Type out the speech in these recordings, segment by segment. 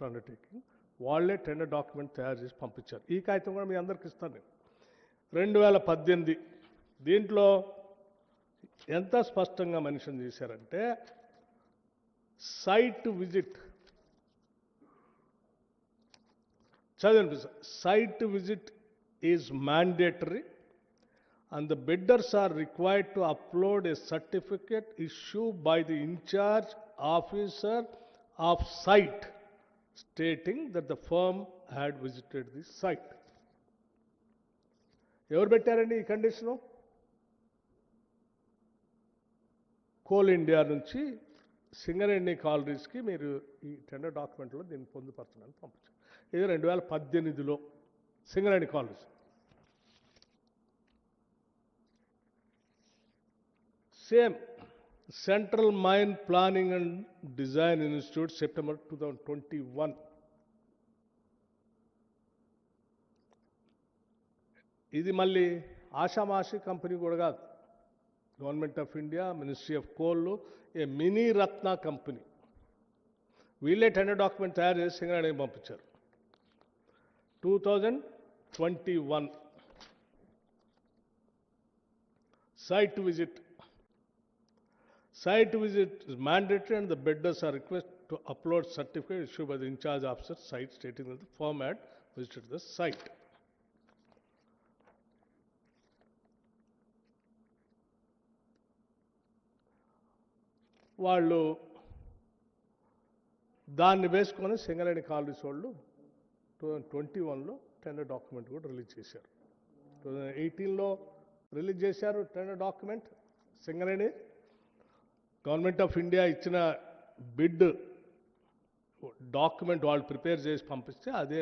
Infrastructure undertaking వాళ్ళే tender document తయారు చేసి పంపించారు. ఈ కాగితం కూడా మీ అందరికి ఇస్తాను నేను. 2018 దీంట్లో ఎంత స్పష్టంగా మెన్షన్ చేశారంటే సైట్ విజిట్ చదవండి. Site visit is mandatory and the bidders are required to upload a certificate issued by the incharge officer of site stating that the firm had visited the site. ఎవరు పెట్టారండి ఈ condition? Coal India నుంచి సింగరేణి కాలరీస్కి మీరు ఈ tender డాక్యుమెంట్లో దీన్ని పొందుపరచడానికి పంపించారు. ఇది 2018లో Singareni collieries. Same central mine planning and design institute September 2021. ఇది మళ్ళీ ఆషామాషి కంపెనీ కూడా కాదు. Government of India, ministry of coal, a mini ratna company వీళ్ళే టెండర్ డాక్యుమెంట్ తయారు చేసి సింగరేణికి పంపించారు. 2021 site visit. Site visit is mandatory and the bidders are requested to upload certificate issued by the in-charge officer site stating that the firm had visited the site. వాళ్ళు దాన్ని వేసుకొని Singareni collieries వాళ్ళు 2021లో tender document కూడా release చేశారు. 2018లో release చేశారు tender document. Singareni government of India ఇచ్చిన bid document వాళ్ళు prepare చేసి పంపిస్తే అదే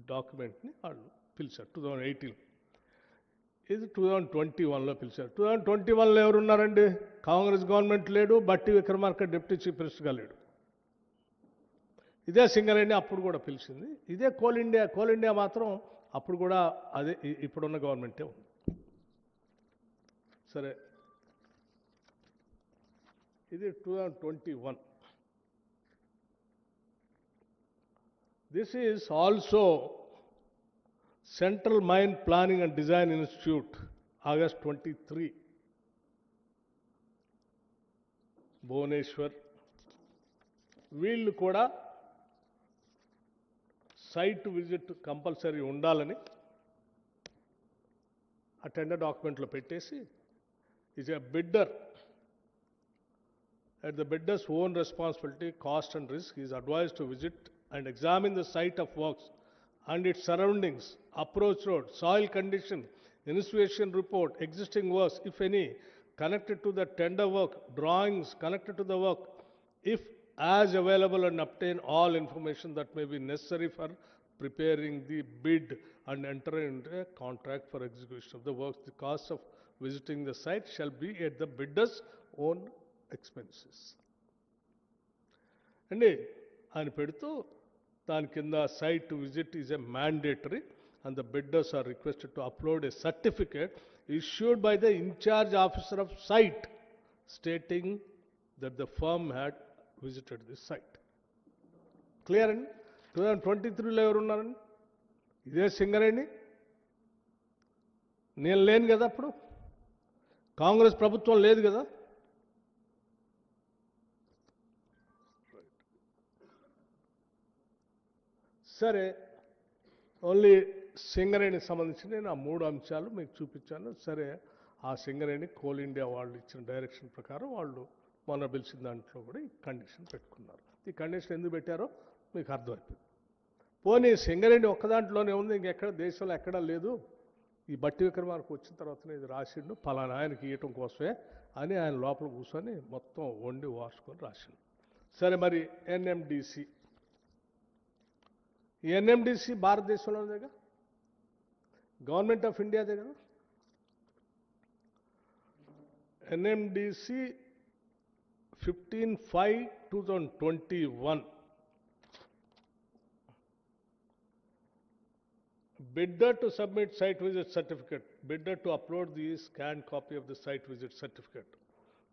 డాక్యుమెంట్ని వాళ్ళు పిలిచారు 2018. ఇది 2021లో పిలిచారు. 2021లో ఎవరున్నారండి? కాంగ్రెస్ గవర్నమెంట్ లేడు, బట్టి విక్రమార్క డిప్యూటీ చీఫ్ మినిస్టర్గా లేడు. ఇదే సింగరేణి అప్పుడు కూడా పిలిచింది. ఇదే కోల్ ఇండియా. కోల్ ఇండియా మాత్రం అప్పుడు కూడా అదే ఇప్పుడున్న గవర్నమెంటే ఉంది. సరే, ఇది 2021. This is also central mine planning and design institute, August 23, Bhubaneswar. వీళ్ళు కూడా సైట్ విజిట్ కంపల్సరీ ఉండాలని ఆ టెండర్ డాక్యుమెంట్లో పెట్టేసి is a bidder at the bidder's own responsibility, cost and risk, he is advised to visit and examine the site of works and its surroundings, approach road, soil condition, initiation report, existing works, if any, connected to the tender work, drawings connected to the work, if as available, and obtain all information that may be necessary for preparing the bid and enter into a contract for execution of the works. The cost of visiting the site shall be at the bidder's own expenses. అండి అని పెడుతూ దాని కింద site visit is a mandatory and the bidders are requested to upload a certificate issued by the in-charge officer of site stating that the firm had visited this site. Clear అండి? 2023లో ఎవరున్నారండి? ఇదే సింగరేణి. నేను లేను కదా అప్పుడు, కాంగ్రెస్ ప్రభుత్వం లేదు కదా. సరే, ఓన్లీ సింగరేణికి సంబంధించి నేను ఆ 3 అంశాలు మీకు చూపించాను. సరే, ఆ సింగరేణి కోల్ ఇండియా వాళ్ళు ఇచ్చిన డైరెక్షన్ ప్రకారం వాళ్ళు మొన్న పిలిచిన దాంట్లో కూడా ఈ కండిషన్ పెట్టుకున్నారు. ఈ కండిషన్ ఎందుకు పెట్టారో మీకు అర్థమైపోయింది. పోనీ సింగరేణి ఒక్క దాంట్లోనే ఉంది, ఇంకెక్కడ దేశంలో ఎక్కడా లేదు. ఈ బట్టి విక్రమార్క వచ్చిన తర్వాతనే ఇది రాసిండు, పలానా ఆయనకి ఇవ్వటం కోసమే అని ఆయన లోపల కూర్చొని మొత్తం వండి వార్చుకొని రాసిండు. సరే, మరి ఎన్ఎండిసి, ఈ ఎన్ఎండిసి భారతదేశంలోనేగా, గవర్నమెంట్ ఆఫ్ ఇండియాదే కదా. NMDC 15/5/2021. Bidder to submit site visit certificate. Bidder to upload the scanned copy of the site visit certificate.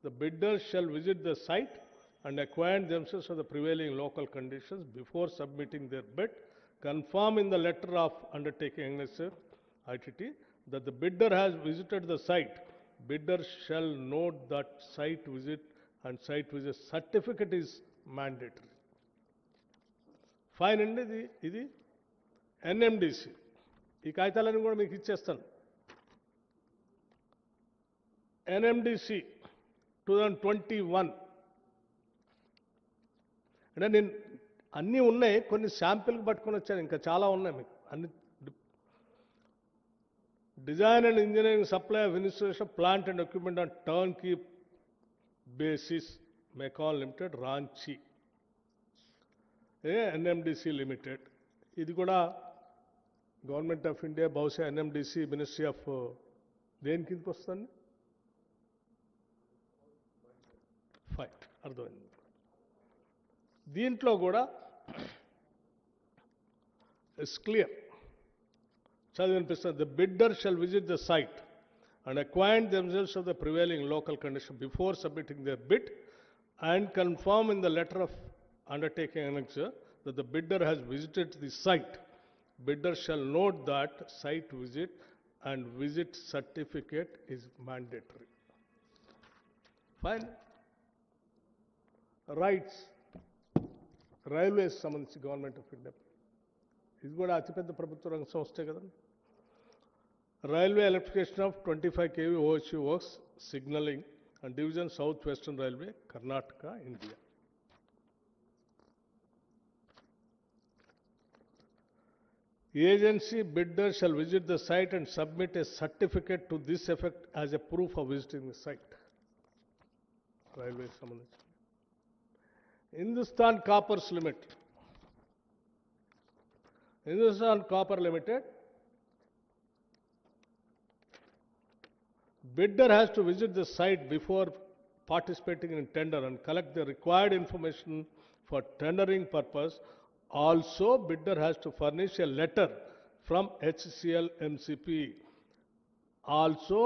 The bidder shall visit the site and acquaint themselves with the prevailing local conditions before submitting their bid, confirm in the letter of undertaking annexure ITT that the bidder has visited the site. Bidder shall note that site visit and site visit certificate is mandatory. Fine అండి ఇది NMDC. ఈ కాగితాలన్నీ కూడా మీకు ఇచ్చేస్తాను. NMDC 2021 అంటే నేను అన్నీ ఉన్నాయి, కొన్ని శాంపిల్కి పట్టుకొని వచ్చాను, ఇంకా చాలా ఉన్నాయి మీకు అన్ని. Design and engineering supply of installation plant and equipment on turn key basis MECON limited Ranchi NMDC limited. ఇది కూడా గవర్నమెంట్ ఆఫ్ ఇండియా, బహుశా ఎన్ఎండిసి మినిస్ట్రీ ఆఫ్ దేని కిందకి వస్తుంది? ఫైన్, అర్థమైంది. దీంట్లో కూడా ఇట్స్ క్లియర్, చదివినిపిస్తుంది. The bidder shall visit the site and acquaint themselves of the prevailing local condition before submitting their bid and confirm in the letter of undertaking annexure that the bidder has visited the site. Bidder shall note that site visit and visit certificate is mandatory. Fine. Rights. Railways సంబంధించి government of India, ఇది కూడా అతిపెద్ద ప్రభుత్వ రంగ సంస్థే కదండి. Railway electrification of 25 kV OHV works, signaling and division South Western Railway, Karnataka, India. Agency bidder shall visit the site and submit a certificate to this effect as a proof of visiting the site. Railway సంబంధించి. Hindustan Coppers Limited. Hindustan Copper Limited. Bidder has to visit the site before participating in tender and collect the required information for tendering purpose. Also, bidder has to furnish a letter from HCL MCP. Also,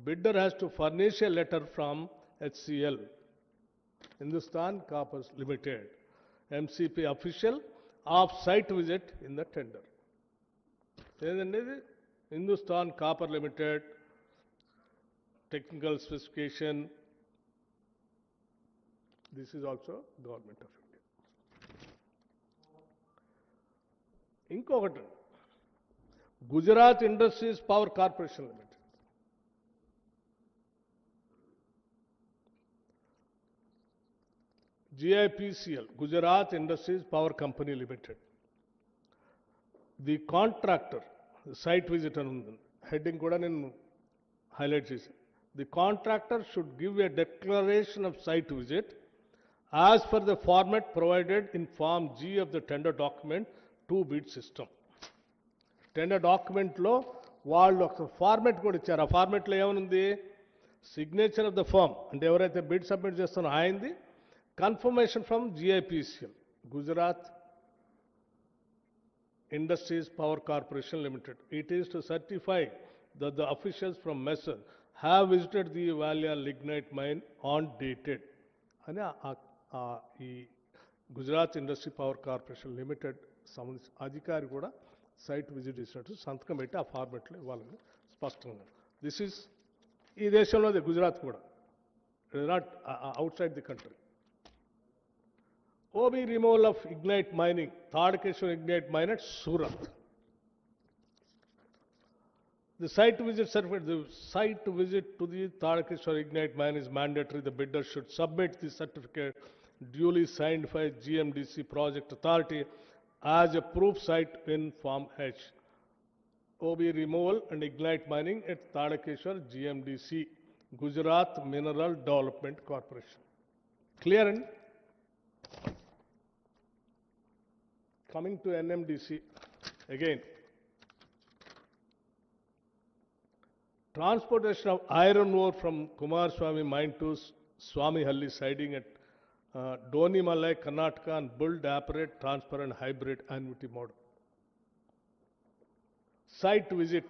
bidder has to furnish a letter from HCL, Hindustan Coppers Limited, MCP official of site visit in the tender. Hindustan Copper Limited, technical specification. This is also Government of India. ఇంకొకటి Gujarat industries power corporation limited. GIPCL, Gujarat Industries Power Company Limited. The contractor, site visit అని ఉంది, heading కూడా నేను highlight చేశాను. The contractor should give a declaration of site visit as per the format provided in Form G of the tender document to bid system. Tender document లో వాళ్ళు ఒక format కూడా ఇచ్చారు. ఆ ఫార్మెట్లో ఏమనుంది? సిగ్నేచర్ ఆఫ్ ద ఫార్మ్, అంటే ఎవరైతే bid submit చేస్తానో ఆయనది, confirmation from GIPCL, Gujarat Industries Power Corporation Limited. It is to certify that the officials from MESSER have visited the Valia lignite mine on dated అని ఈ Gujarat industry power corporation limited సంబంధించిన అధికారి కూడా site visit చేసినట్టు సంతకం పెట్టి ఆ ఫార్మెట్లో ఇవ్వాలని స్పష్టంగా. దిస్ ఈజ్ ఈ దేశంలోది, గుజరాత్ కూడా, it is not out side the country. OB removal of ignite mining, Tadakeshwar ignite mine at Surat. The site visit certificate, the site visit to the Tadakeshwar ignite mine is mandatory. The bidder should submit the certificate duly signed by GMDC project authority as a proof site in Form H. OB removal and ignite mining at Tadakeshwar GMDC, Gujarat Mineral Development Corporation. Clear? And coming to NMDC again. Transportation of iron ore from Kumaraswamy mine to Swami Halli siding at Donimalai, Karnataka, and build, operate, transfer and hybrid annuity model. Site visit.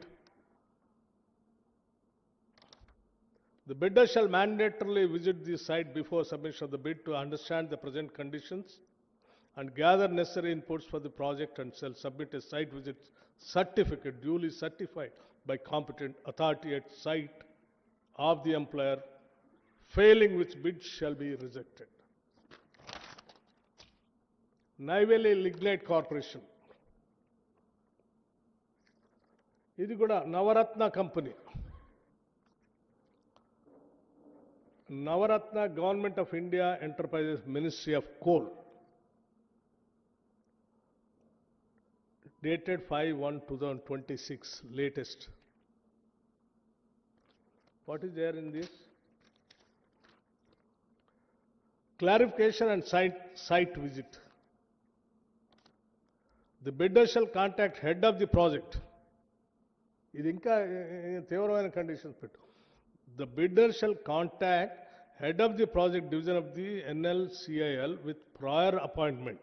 The bidder shall mandatorily visit the site before submission of the bid to understand the present conditions and gather necessary inputs for the project and shall submit a site visit certificate duly certified by competent authority at site of the employer, failing which bid shall be rejected. Neyveli Lignite Corporation. ఇది కూడా నవరత్న company. Navaratna Government of India Enterprises Ministry of Coal, dated 5/1/2026, latest. What is there in this? Clarification and site visit. The bidder shall contact head of the project. ఇది ఇంకా తీవ్రమైన conditions పెట్టు. The bidder shall contact head of the project division of the NLCIL with prior appointment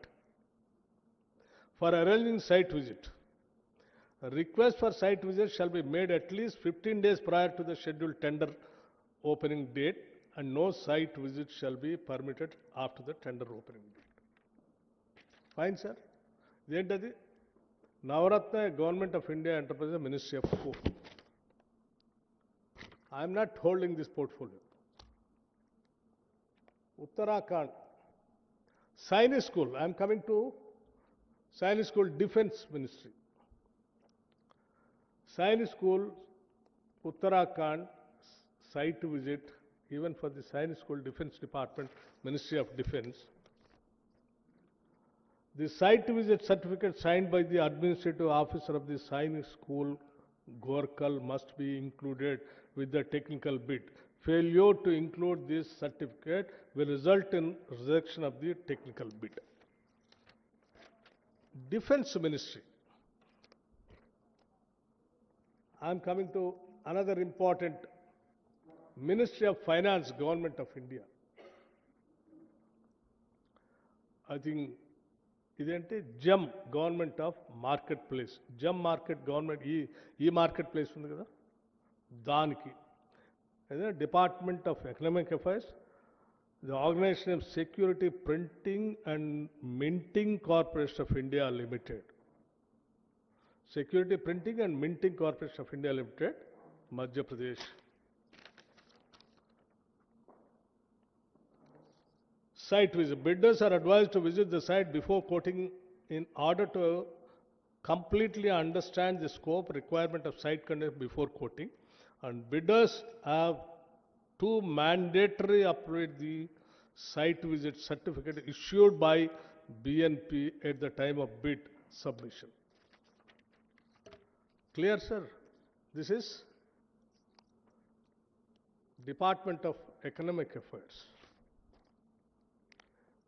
for arranging site visit. A request for site visit shall be made at least 15 days prior to the scheduled tender opening date, and no site visit shall be permitted after the tender opening date. Fine, sir. Identadi Navaratna Government of India Enterprises Ministry of Coal. I am not holding this portfolio. Uttarakhand, Sainik School. I am coming to Sainik School Defence Ministry. Sainik School, Uttarakhand, site visit, even for the Sainik School Defence Department, Ministry of Defence. The site visit certificate signed by the administrative officer of the Sainik School, Gorkal, must be included with the technical bid. Failure to include this certificate will result in rejection of the technical bid. Defence Ministry. I am coming to another important Ministry of Finance, Government of India. I think ఇదేంటి GeM government of market place. GeM market government e market place ఉంది కదా, దానికి అదే department of economic affairs, the organization of security printing and minting corporation of India limited. Security printing and minting corporation of India limited, Madhya Pradesh. Site visit. Bidders are advised to visit the site before quoting in order to completely understand the scope requirement of site condition before quoting. And bidders have to mandatory upload the site visit certificate issued by BNP at the time of bid submission. Clear, sir? This is Department of Economic Affairs.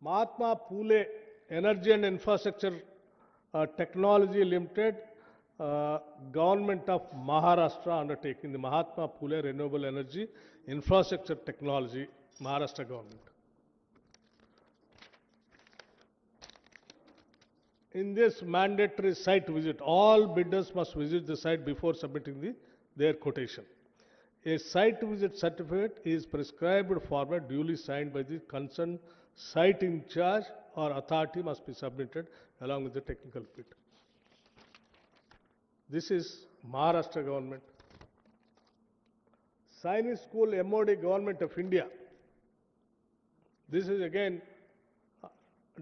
Mahatma Phule Energy and Infrastructure Technology Limited, Government of Maharashtra undertaking, the Mahatma Phule Renewable Energy Infrastructure Technology, Maharashtra Government. In this mandatory site visit, all bidders must visit the site before submitting their quotation. A site visit certificate is prescribed format duly signed by the concerned site in charge or authority must be submitted along with the technical bid. This is Maharashtra government. Sainik School MOD Government of India. This is again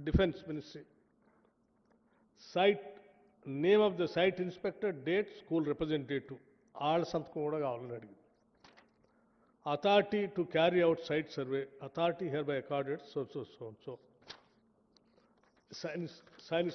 Defence Ministry. Site, name of the site inspector, date, school representative. All సంతకం కూడా కావాలని అడిగింది. Authority to carry out site survey. Authority hereby accorded so. Science